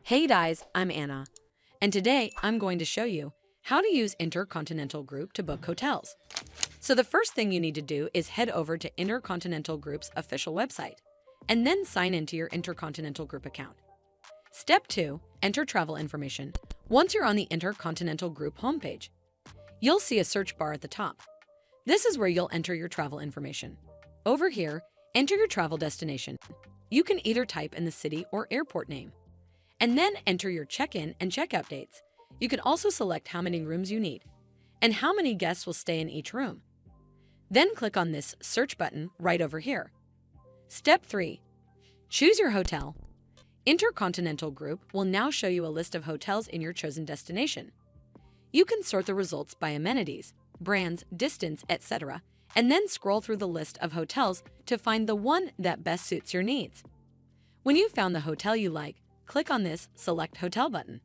Hey guys, I'm Anna, and today I'm going to show you how to use Intercontinental Group to book hotels. So the first thing you need to do is head over to Intercontinental Group's official website, and then sign into your Intercontinental Group account. Step 2, enter travel information. Once you're on the Intercontinental Group homepage, you'll see a search bar at the top. This is where you'll enter your travel information. Over here, enter your travel destination. You can either type in the city or airport name, and then enter your check-in and check-out dates. You can also select how many rooms you need and how many guests will stay in each room. Then click on this search button right over here. Step 3, choose your hotel. Intercontinental Group will now show you a list of hotels in your chosen destination. You can sort the results by amenities, brands, distance, etc., and then scroll through the list of hotels to find the one that best suits your needs. When you've found the hotel you like, click on this Select Hotel button.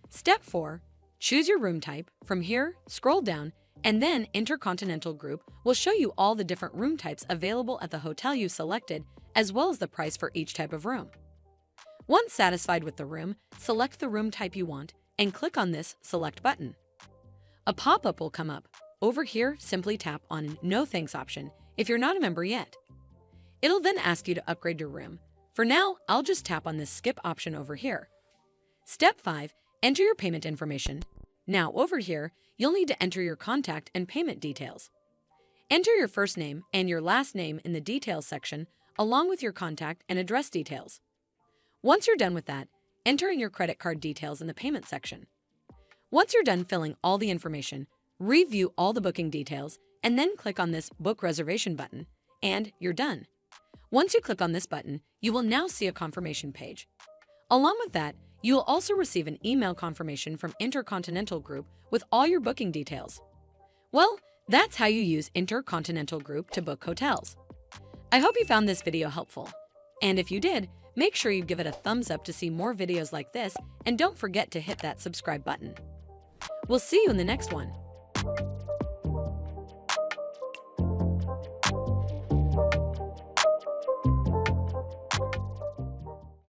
Step 4, choose your room type. From here, scroll down, and then Intercontinental Group will show you all the different room types available at the hotel you selected, as well as the price for each type of room. Once satisfied with the room, select the room type you want and click on this Select button. A pop-up will come up. Over here, simply tap on No Thanks option if you're not a member yet. It'll then ask you to upgrade your room. For now, I'll just tap on this Skip option over here. Step 5, enter your payment information. Now over here, you'll need to enter your contact and payment details. Enter your first name and your last name in the details section, along with your contact and address details. Once you're done with that, enter in your credit card details in the payment section. Once you're done filling all the information, review all the booking details, and then click on this Book Reservation button, and you're done. Once you click on this button, you will now see a confirmation page. Along with that, you will also receive an email confirmation from Intercontinental Group with all your booking details. Well, that's how you use Intercontinental Group to book hotels. I hope you found this video helpful. And if you did, make sure you give it a thumbs up to see more videos like this, and don't forget to hit that subscribe button. We'll see you in the next one.